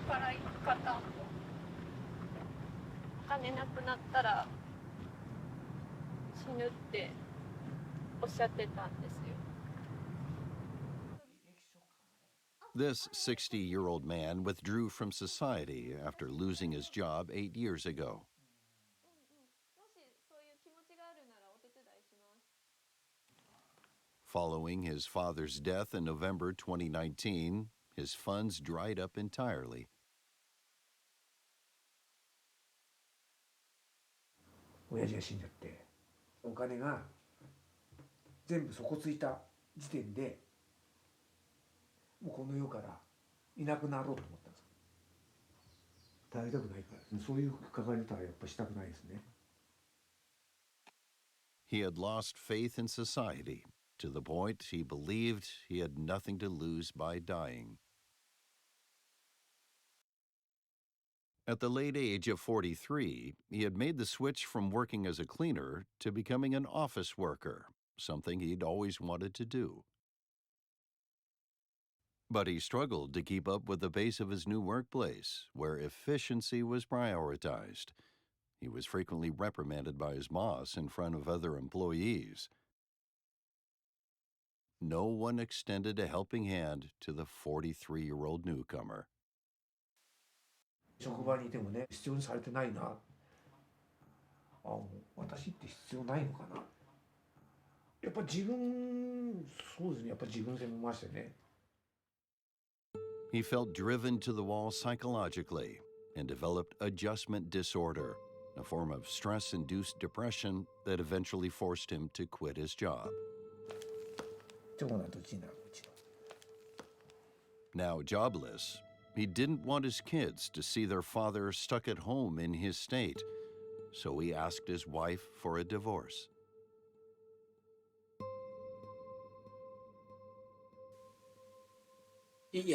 から生き方、お金なくなったら死ぬっておっしゃってたんですよ。This 60-year-old man withdrew from society after losing his job 8 years ago. Following his father's death in November 2019, his funds dried up entirely. 親父が死んじゃって、お金が全部底ついた時点で、もうこの世からいなくなろうと思ったんです。耐えたくないから、そういう関わりとはやっぱしたくないですね。He had lost faith in society to the point he believed he had nothing to lose by dying. At the late age of 43, he had made the switch from working as a cleaner to becoming an office worker, something he'd always wanted to do. But he struggled to keep up with the pace of his new workplace, where efficiency was prioritized. He was frequently reprimanded by his boss in front of other employees. No one extended a helping hand to the 43-year-old newcomer. 職場にいてもね、必要にされてないな。私って必要ないのかな。やっぱ自分、そうですね、やっぱ自分で見ましたね。He felt driven to the wall psychologically and developed adjustment disorder, a form of stress-induced depression that eventually forced him to quit his job. 長男と次男のうちの。 Now jobless, he didn't want his kids to see their father stuck at home in his state, so he asked his wife for a divorce.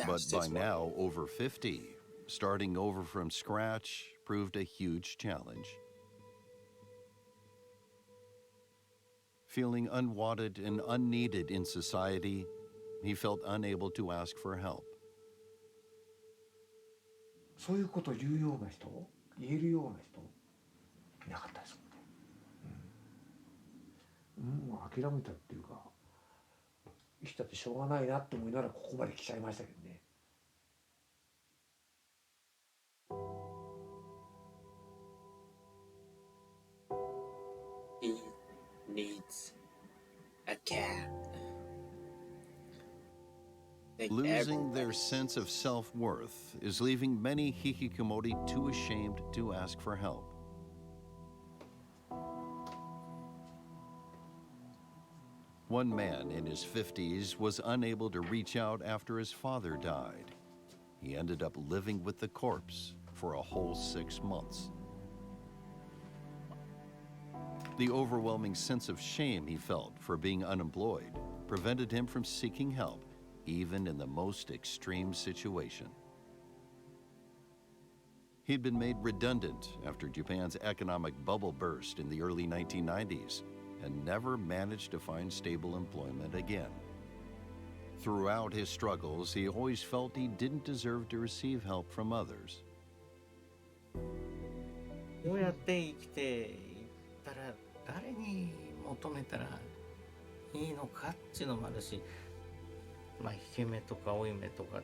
But by now over 50, starting over from scratch proved a huge challenge. Feeling unwanted and unneeded in society, he felt unable to ask for help. そういうことを言うような人、言えるような人、いなかったですもんね。もう諦めたっていうか、生きたってしょうがないなって思いながらここまで来ちゃいましたけどね。He needs a cat. Losing their sense of self-worth is leaving many hikikomori too ashamed to ask for help. One man in his 50s was unable to reach out after his father died. He ended up living with the corpse for a whole 6 months. The overwhelming sense of shame he felt for being unemployed prevented him from seeking help, even in the most extreme situation. He'd been made redundant after Japan's economic bubble burst in the early 1990s and never managed to find stable employment again. Throughout his struggles, he always felt he didn't deserve to receive help from others. どうやって生きていったら誰に求めたらいいのかっていうのもあるし、まあ引け目とか負い目とか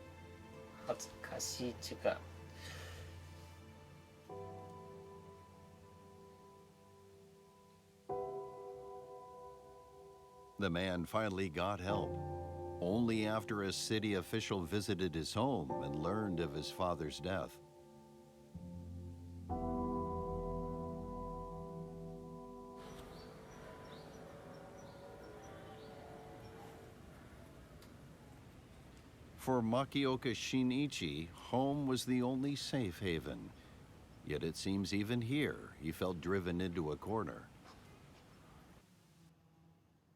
恥ずかしいっていうか。The man finally got help, only after a city official visited his home and learned of his father's death. For Makioka Shinichi, home was the only safe haven. Yet it seems even here he felt driven into a corner.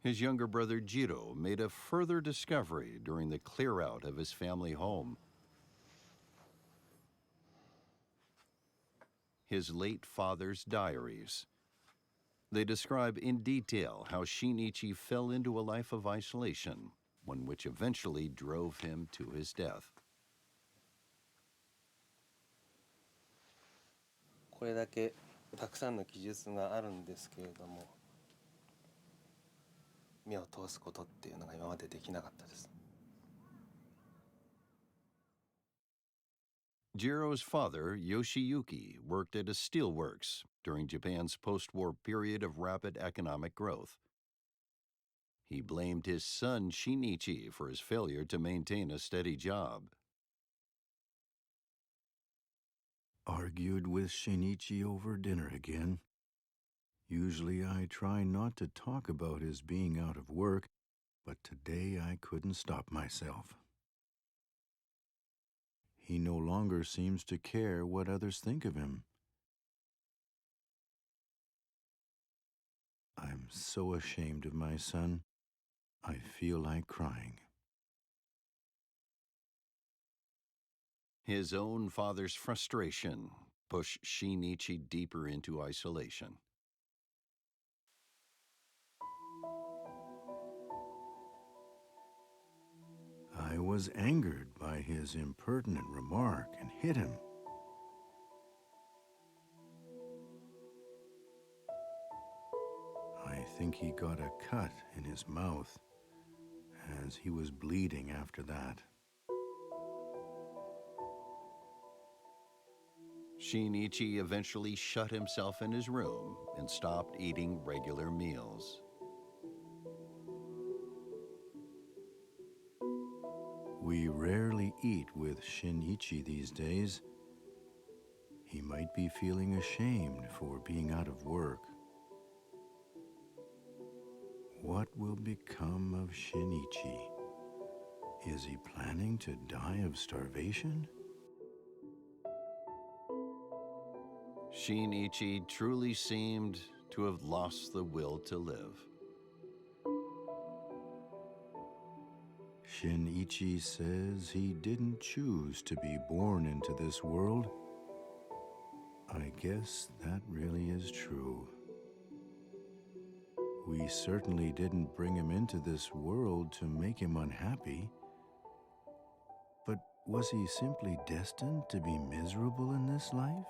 His younger brother Jiro made a further discovery during the clear-out of his family home. His late father's diaries. They describe in detail how Shinichi fell into a life of isolation, one which eventually drove him to his death. これだけたくさんの記述があるんですけれども、目を通すことっていうのが今までできなかったです。Jiro's father, Yoshiyuki, worked at a steelworks during Japan's post-war period of rapid economic growth. He blamed his son Shinichi for his failure to maintain a steady job. Argued with Shinichi over dinner again. Usually I try not to talk about his being out of work, but today I couldn't stop myself. He no longer seems to care what others think of him. I'm so ashamed of my son. I feel like crying. His own father's frustration pushed Shinichi deeper into isolation. I was angered by his impertinent remark and hit him. I think he got a cut in his mouth, as he was bleeding after that. Shinichi eventually shut himself in his room and stopped eating regular meals. We rarely eat with Shinichi these days. He might be feeling ashamed for being out of work. What will become of Shinichi? Is he planning to die of starvation? Shinichi truly seemed to have lost the will to live. Shinichi says he didn't choose to be born into this world. I guess that really is true. We certainly didn't bring him into this world to make him unhappy. But was he simply destined to be miserable in this life?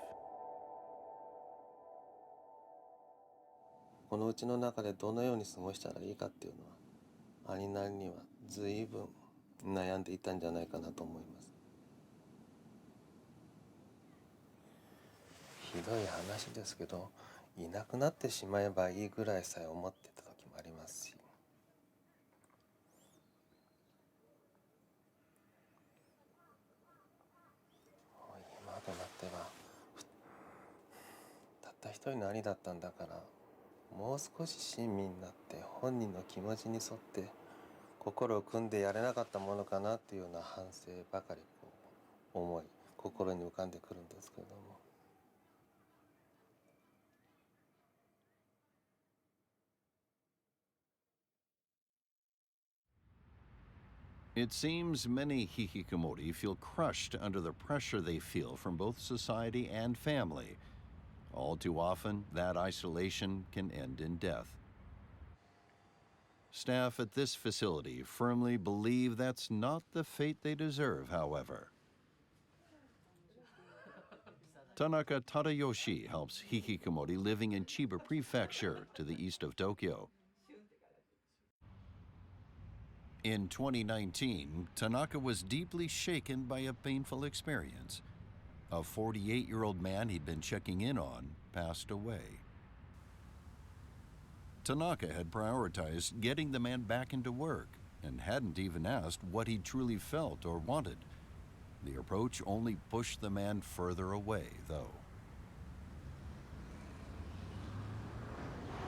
このうちの中でどのように過ごしたらいいかっていうのは、兄なりには随分悩んでいたんじゃないかなと思います。ひどい話ですけど、いなくなってしまえばいいぐらいさえ思ってた時もありますし、今となってはたった一人の兄だったんだから、もう少し親身になって本人の気持ちに沿って心を組んでやれなかったものかなっていうような反省ばかり思い、心に浮かんでくるんですけれども。It seems many hikikomori feel crushed under the pressure they feel from both society and family. All too often, that isolation can end in death. Staff at this facility firmly believe that's not the fate they deserve, however. Tanaka Tadayoshi helps hikikomori living in Chiba Prefecture to the east of Tokyo. In 2019, Tanaka was deeply shaken by a painful experience. A 48-year-old man he'd been checking in on passed away. Tanaka had prioritized getting the man back into work and hadn't even asked what he truly felt or wanted. The approach only pushed the man further away, though.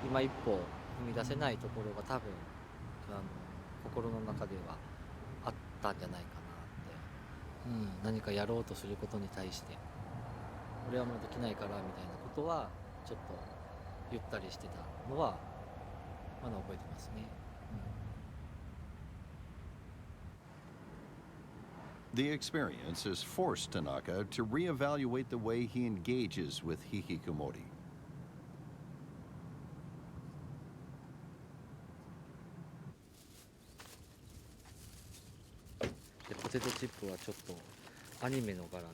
今一歩踏み出せないところが多分心の中ではあったんじゃないかなって、何かやろうとすることに対して俺はもうできないからみたいなことはちょっと言ったりしてたのはまだ覚えてますね。The experience has forced Tanaka to reevaluate the way he engages with hikikomori. でポテトチップはちょっとアニメの柄の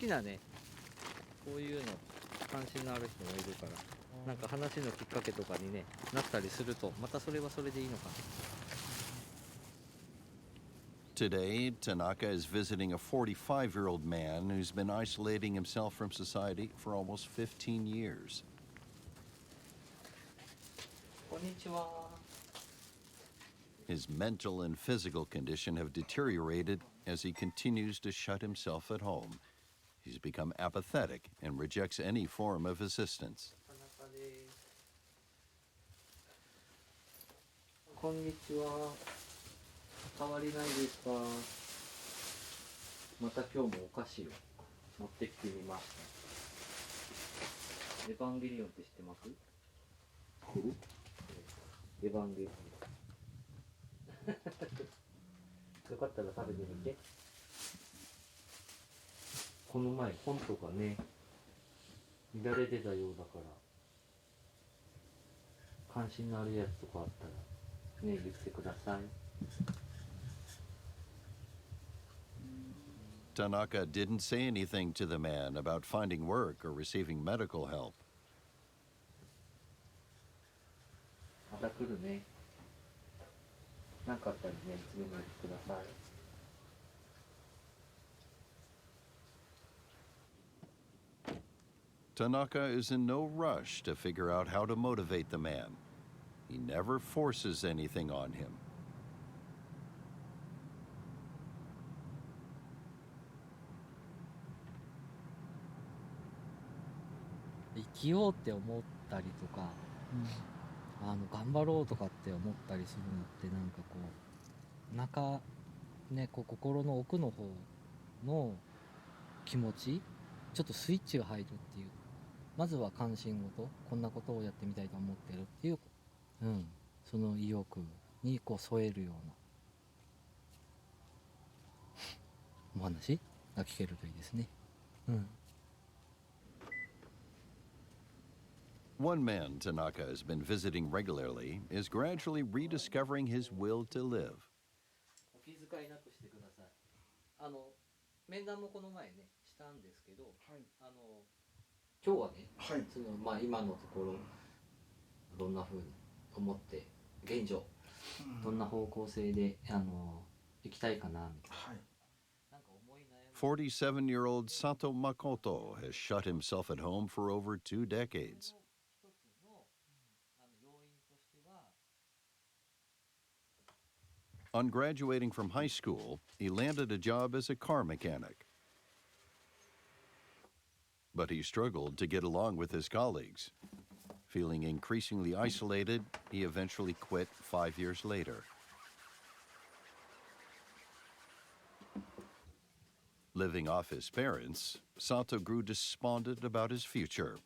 きなねこういうの関心のある人もいるから、なんか話のきっかけとかにねなったりするとまたそれはそれでいいのかな。 Today, Tanaka is visiting a 45-year-old man who's been isolating himself from society for almost 15 years. こんにちは。 His mental and physical condition have deteriorated as he continues to shut himself at home. He's become apathetic and rejects any form of assistance. こんにちは。変わりないですか。また今日もお菓子を持ってきてみました。エヴァンゲリオンって知ってます？エヴァンゲリオン。よかったら食べてみて。この前本とかね乱れてたようだから、関心のあるやつとかあったらね言ってください。 Tanaka didn't say anything to the man about finding work or receiving medical help. また来るね。なんかあったらね、いつでも言ってください。 Tanaka is in no rush to figure out how to motivate the man. He never forces anything on him. 生きようって思ったりとか、頑張ろうとかって思ったりするのってなんかこうねこう心の奥の方の気持ちちょっとスイッチが入るっていう、まずは関心事、こんなことをやってみたいと思ってるっていう、その意欲にこう添えるようなお話が聞けるといいですね。One man Tanaka has been visiting regularly is gradually rediscovering his will to live. お気遣いなくしてください。面談もこの前ねしたんですけど、今日はね、その今のところどんな風に思って現状、どんな方向性で行きたいかなみたいな。47-year-old Sato Makoto has shut himself at home for over 2 decades. On graduating from high school, he landed a job as a car mechanic. But he struggled to get along with his colleagues. Feeling increasingly isolated, he eventually quit 5 years later. Living off his parents, Sato grew despondent about his future.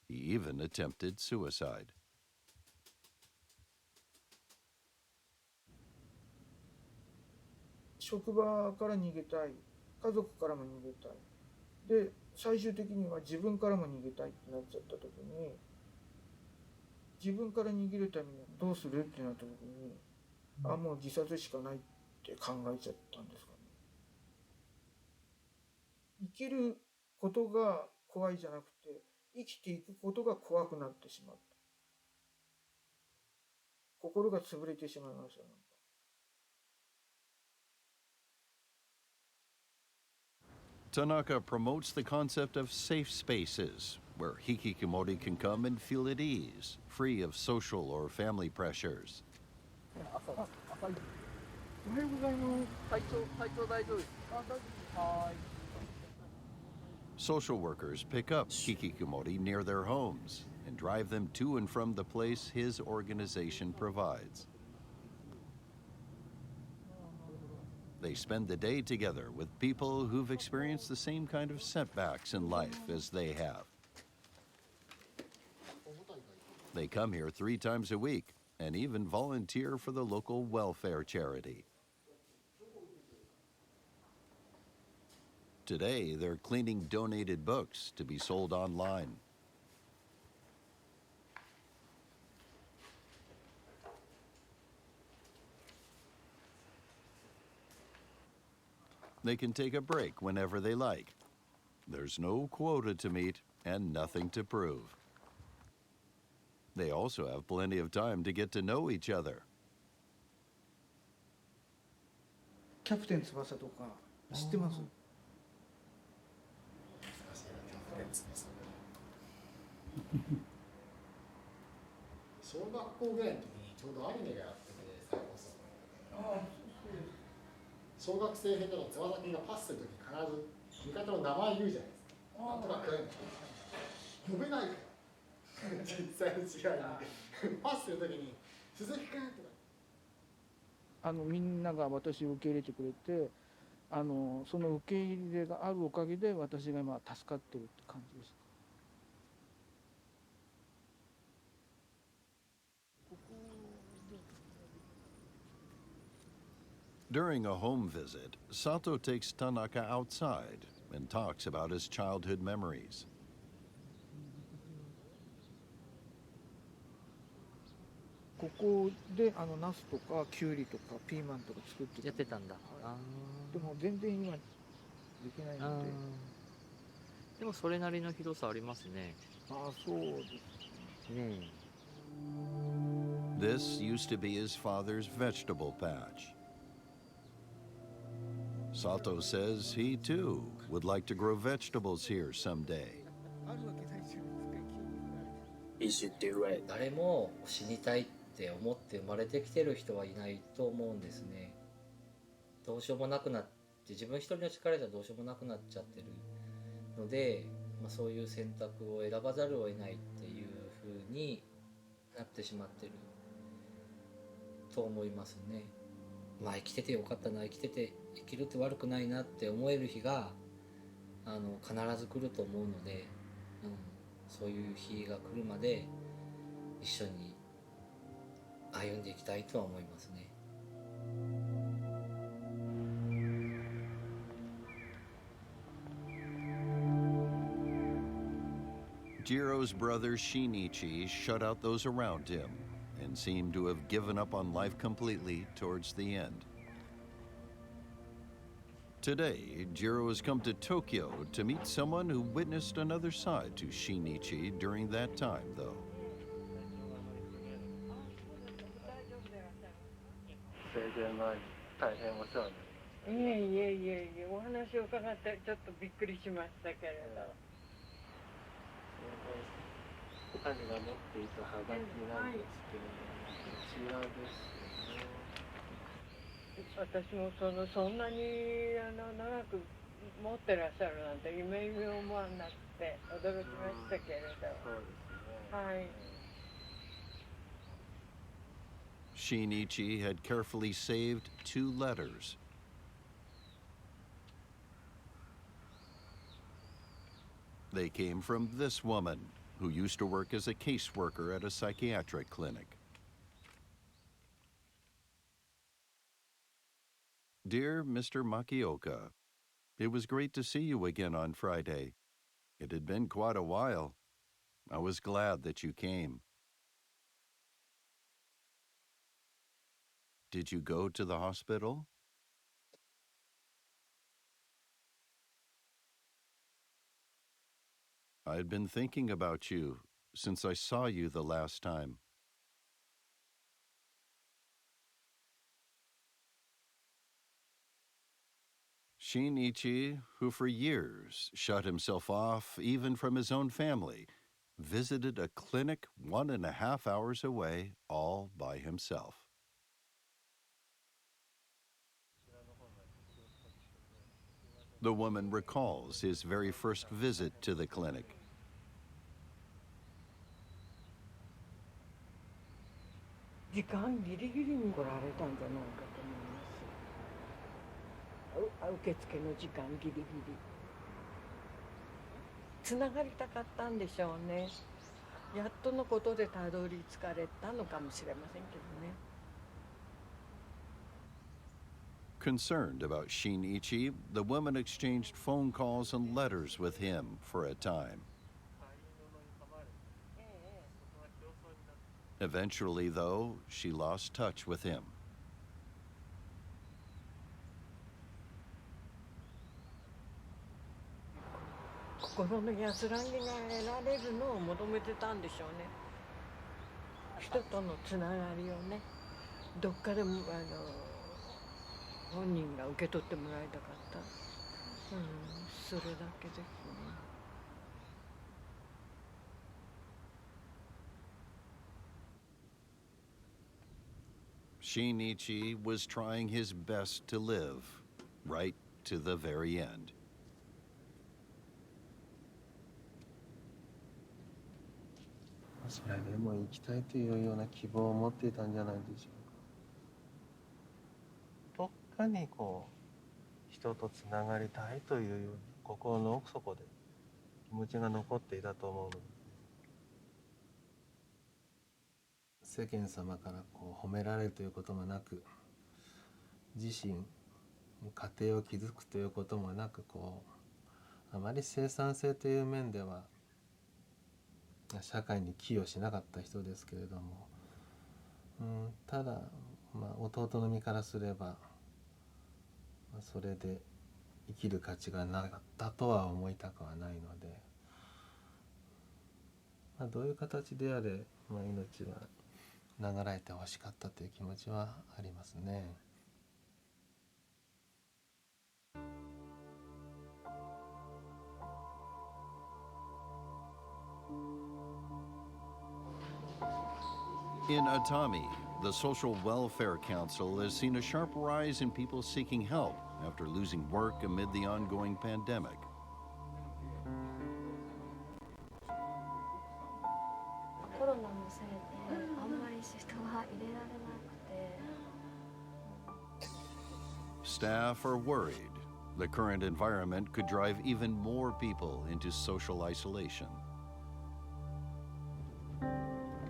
He even attempted suicide. 職場から逃げたい、家族からも逃げたい、で最終的には自分からも逃げたいってなっちゃった時に、自分から逃げるためにどうするってなった時に、もう自殺しかないって考えちゃったんですかね。生きることが怖いじゃなくて、生きていくことが怖くなってしまった。心が潰れてしまいました。Tanaka promotes the concept of safe spaces, where Hikikomori can come and feel at ease, free of social or family pressures. おはようございます。体調大丈夫ですか？はい。 Social workers pick up Hikikomori near their homes and drive them to and from the place his organization provides. They spend the day together with people who've experienced the same kind of setbacks in life as they have. They come here 3 times a week and even volunteer for the local welfare charity. Today, they're cleaning donated books to be sold online. They can take a break whenever they like. There's no quota to meet and nothing to prove. They also have plenty of time to get to know each other. キャプテン翼とか知ってます？小学校ぐらいの時にちょうどアニメがやってて再放送小学生編での翼くんがパスする時に必ず味方の名前言うじゃないですか。なんとかくん呼べないから実際の試合にパスする時に鈴木くんとかみんなが私を受け入れてくれてその受け入れがあるおかげで私が今助かってるって感じです。During a home visit, Sato takes Tanaka outside and talks about his childhood memories. ここでナスとかキュウリとかピーマンとか作ってやってたんだ。でも全然今できないので。でもそれなりの広さありますね。そうですね。This used to be his father's vegetable patch. Sato says he too would like to grow vegetables here someday. You should do it. 誰も死にたいって思って生まれてきてる人はいないと思うんですね。どうしようもなくなって自分一人の力じゃどうしようもなくなっちゃってるので、そういう選択を選ばざるを得ないっていう風になってしまってると思いますね。生きててよかったな、生きるって悪くないなって思える日が必ず来ると思うので、そういう日が来るまで一緒に歩んでいきたいとは思いますね。Jiro's brother Shinichi shut out those around him and seemed to have given up on life completely towards the end. Today, Jiro has come to Tokyo to meet someone who witnessed another side to Shinichi during that time, though. 生前前に大変お世話になりました。いえいえいえいえ、お話を伺ってちょっとびっくりしましたけれど。彼が持っていたハガキなんですけれども、こちらですね。私もそんなに長く持ってらっしゃるなんて夢思わなくて驚きましたけれど。そうですね。はい。Shinichi had carefully saved 2 letters. They came from this woman, who used to work as a caseworker at a psychiatric clinic. Dear Mr. Makioka, it was great to see you again on Friday. It had been quite a while. I was glad that you came. Did you go to the hospital? I had been thinking about you since I saw you the last time. Shinichi, who for years shut himself off even from his own family, visited a clinic 1.5 hours away all by himself. The woman recalls his very first visit to the clinic. 時間ギリギリに来られたんじゃないかと思います。受付の時間ギリギリ。つながりたかったんでしょうね。やっとのことでたどり着かれたのかもしれませんけどね。Concerned about Shinichi, the woman exchanged phone calls and letters with him for a time. Eventually, though, she lost touch with him. 心の安らぎが得られるのを求めてたんでしょうね。人とのつながりをね、どっかでも本人が受け取ってもらいたかった、それだけですね。Shinichi was trying his best to live, right to the very end. それでも生きたいというような希望を持っていたんじゃないでしょうか。どっかにこう人とつながりたいというような心の奥底で気持ちが残っていたと思うのです。世間様からこう褒められるということもなく、自身家庭を築くということもなく、こうあまり生産性という面では社会に寄与しなかった人ですけれども、ただ、弟の身からすれば、それで生きる価値がなかったとは思いたくはないので、どういう形であれ、命は流られてほしかったという気持ちはありますね。In Atami, the Social Welfare Council has seen a sharp rise in people seeking help after losing work amid the ongoing pandemic. コロナのせいであんまり人が入れられなくて。Staff are worried the current environment could drive even more people into social isolation.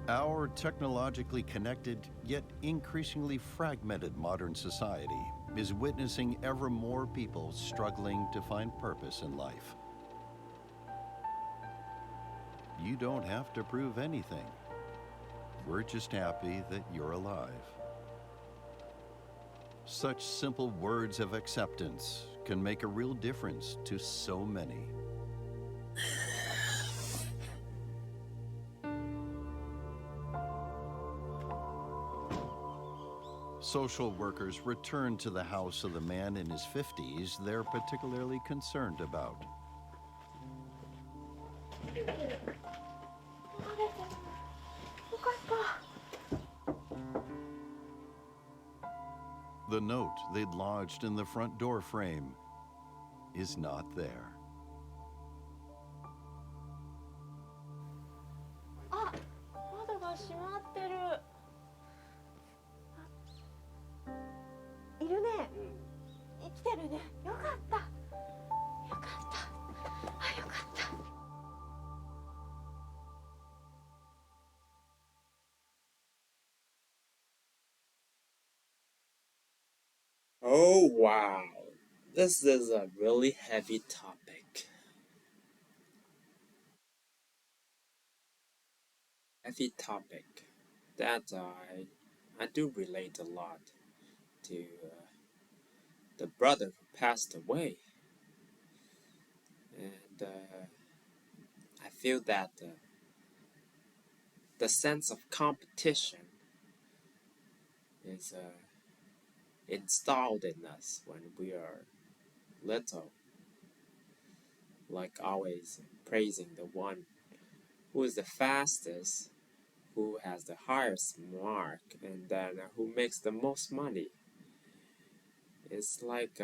Our technologically connected, yet increasingly fragmented modern society is witnessing ever more people struggling to find purpose in life. You don't have to prove anything. We're just happy that you're alive. Such simple words of acceptance can make a real difference to so many. Social workers return to the house of the man in his 50s they're particularly concerned about. The note they'd lodged in the front door frame is not there. あ、窓が閉まってる。いるね。生きてるね。よかった。よかった。あ、よかった。Oh wow, this is a really heavy topic. Heavy topic that I do relate a lot to the brother who passed away, and I feel that the sense of competition is installed in us when we are little, like always praising the one who is the fastest, who has the highest mark, and then who makes the most money. It's like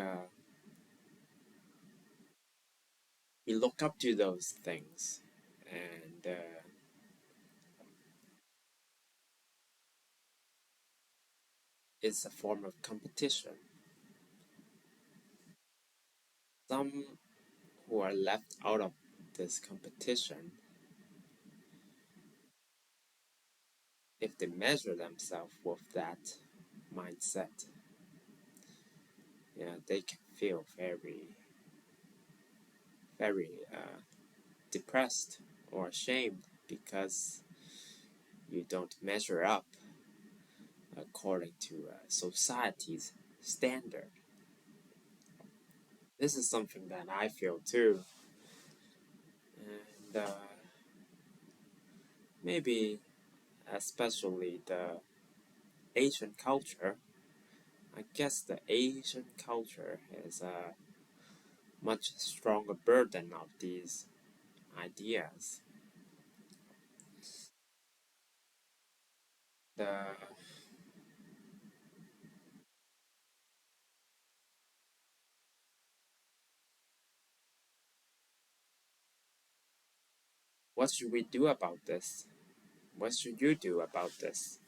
we look up to those things, and it's a form of competition. Some who are left out of this competition, if they measure themselves with that mindset, they can feel very depressed or ashamed because you don't measure up according to society's standard. This is something that I feel too. And maybe especially the Asian culture. I guess the Asian culture has a much stronger burden of these ideas. The what should we do about this? What should you do about this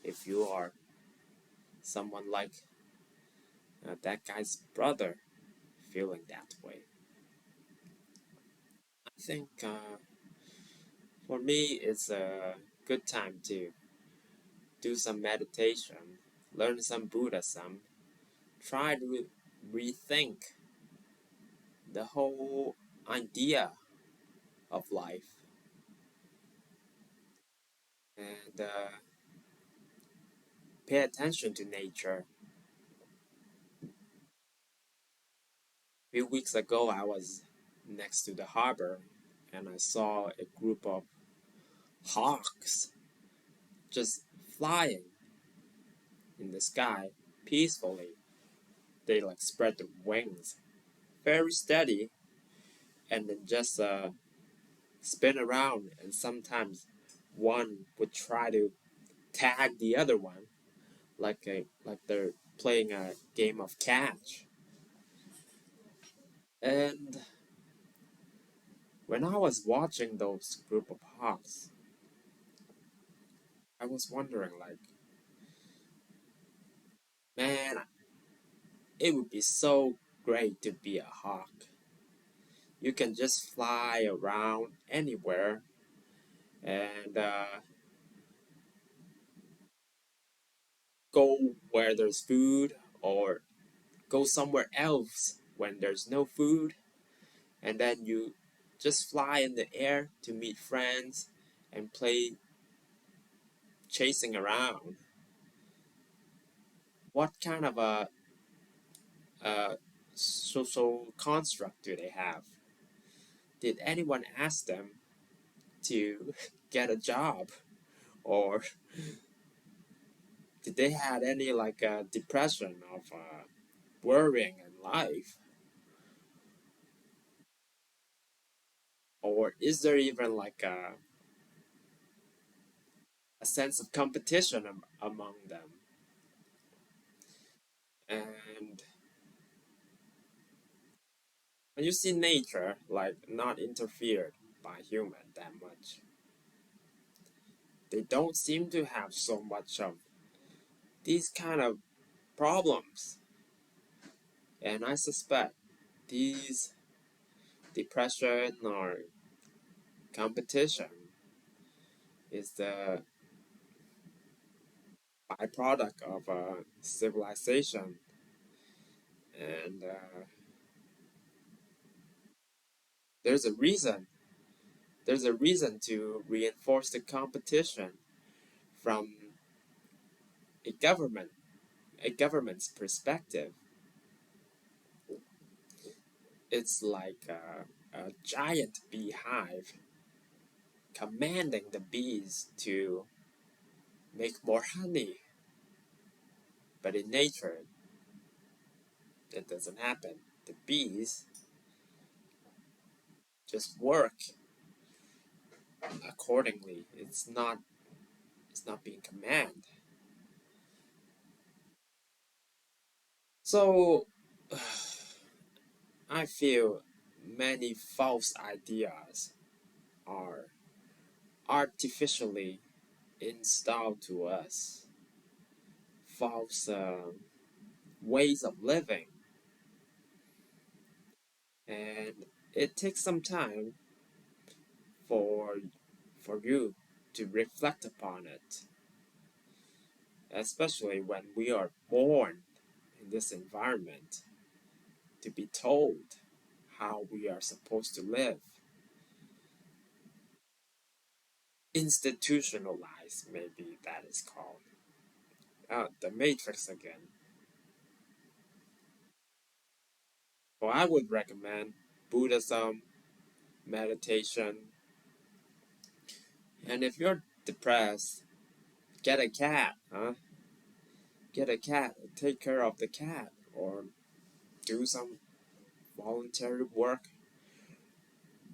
if you are someone like that guy's brother feeling that way? I think for me, it's a good time to do some meditation, learn some Buddhism, try to rethink the whole idea of life, and pay attention to nature. A few weeks ago, I was next to the harbor and I saw a group of hawks just flying in the sky peacefully. They like spread their wings very steady and then just spin around, and sometimes one would try to tag the other one like they're playing a game of catch. And when I was watching those group of hawks, I was wondering like, man, it would be so great to be a hawk. You can just fly around anywhere and go where there's food or go somewhere else when there's no food, and then you just fly in the air to meet friends and play chasing around. What kind of a social construct do they have? Did anyone ask them to get a job, or did they had any like depression of worrying in life, or is there even like a sense of competition among them? And when you see nature like not interfered by human that much, they don't seem to have so much of these kind of problems. And I suspect these depression or competition is the byproduct of civilization, and there's a reason to reinforce the competition from a government a government's perspective. It's like a giant beehive commanding the bees to make more honey. But in nature, that doesn't happen. The bees just work accordingly. It's not being commanded. So I feel many false ideas are artificially installed to us. False ways of living, and it takes some time for you to reflect upon it, especially when we are born in this environment, to be told how we are supposed to live. Institutionalized, maybe that is called. The Matrix again. Well, I would recommend Buddhism, meditation. And if you're depressed, get a cat, huh? Get a cat, take care of the cat, or do some voluntary work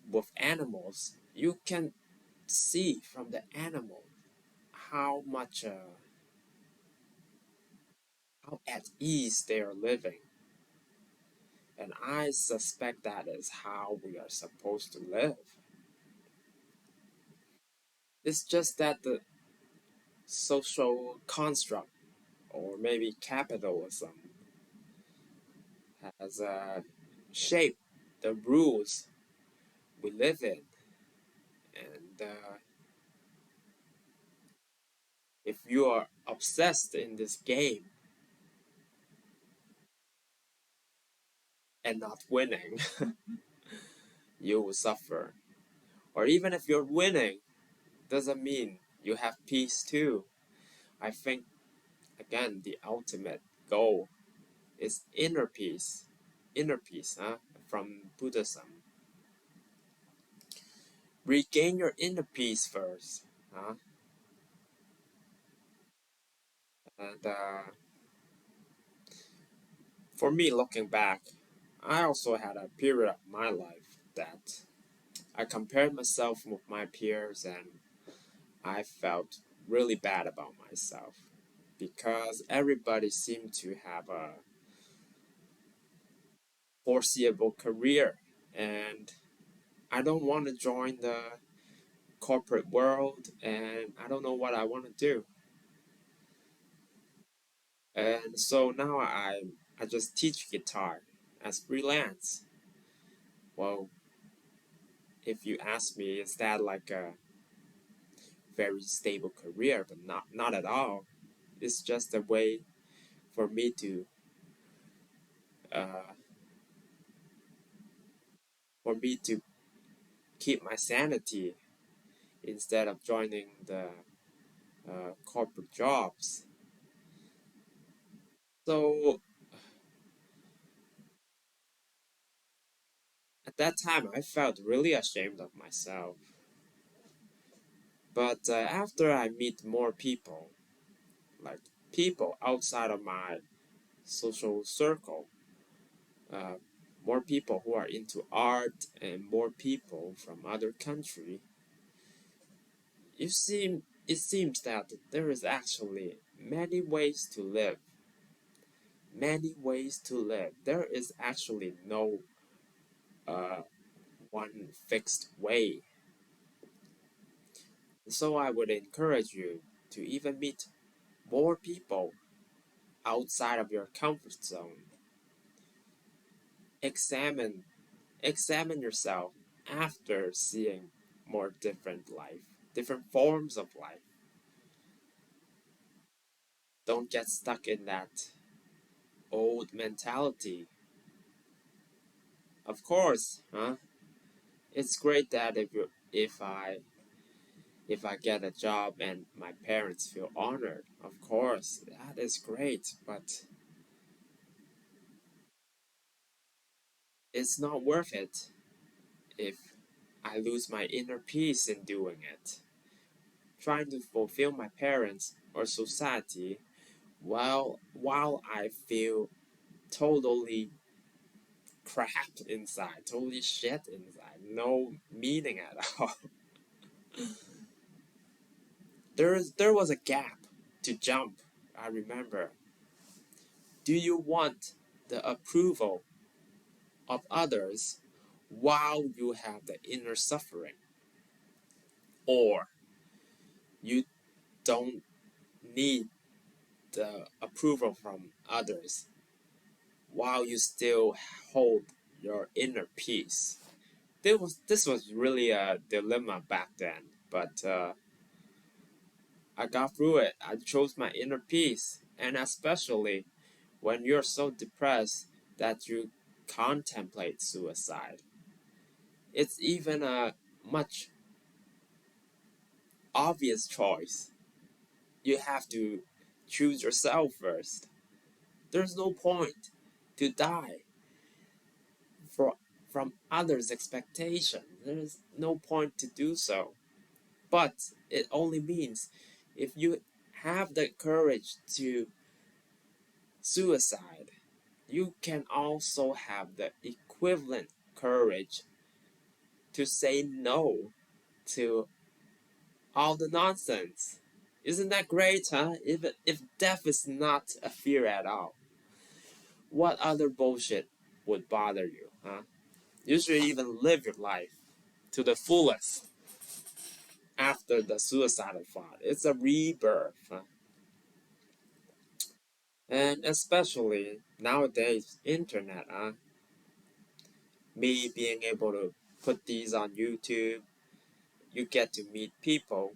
with animals. You can see from the animal how much how at ease they are living. And I suspect that is how we are supposed to live. It's just that the social construct, or maybe capitalism, has shaped the rules we live in. And if you are obsessed in this game and not winning, you will suffer. Or even if you're winning, doesn't mean you have peace too. I think, again, the ultimate goal is inner peace. Inner peace, huh? From Buddhism. Regain your inner peace first, huh? And for me, looking back, I also had a period of my life that I compared myself with my peers, and I felt really bad about myself because everybody seemed to have a foreseeable career, and I don't want to join the corporate world, and I don't know what I want to do. And so now I just teach guitar as freelance. Well, if you ask me, is that like a very stable career? But not at all. It's just a way for me to uh, keep my sanity instead of joining the corporate jobs. So at that time, I felt really ashamed of myself. But after I meet more people, like people outside of my social circle, uh, more people who are into art and more people from other country, it seems that there is actually many ways to live. Many ways to live. There is actually no uh, one fixed way. So I would encourage you to even meet more people outside of your comfort zone. Examine examine yourself after seeing more different forms of life. Don't get stuck in that old mentality. Of course, huh? It's great that if I get a job and my parents feel honored, of course, that is great, but it's not worth it if I lose my inner peace in doing it. Trying to fulfill my parents or society while I feel totally crap inside, totally shit inside, no meaning at all. There was a gap to jump, I remember. Do you want the approval of others while you have the inner suffering? Or you don't need the approval from others while you still hold your inner peace? This was really a dilemma back then, but I got through it. I chose my inner peace, and especially when you're so depressed that you contemplate suicide. It's even a much obvious choice. You have to choose yourself first. There's no point to die for, from others' expectation. There's no point to do so. But it only means if you have the courage to suicide, you can also have the equivalent courage to say no to all the nonsense. Isn't that great, huh? If death is not a fear at all, what other bullshit would bother you, huh? You should even live your life to the fullest after the suicidal thought. It's a rebirth, huh? And especially nowadays, internet, huh? Me being able to put these on YouTube, you get to meet people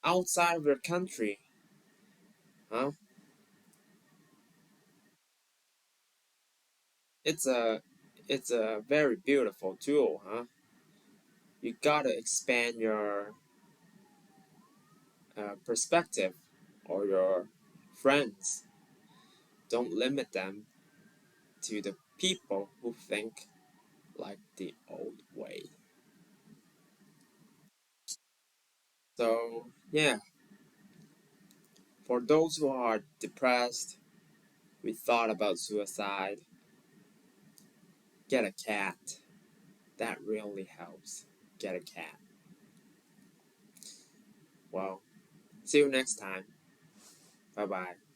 outside of your country, huh? It's a it's a very beautiful tool, huh? You gotta expand your perspective or your friends. Don't limit them to the people who think like the old way. So, yeah, for those who are depressed, we thought about suicide, get a cat. That really helps. Get a cat. Well, see you next time. Bye bye.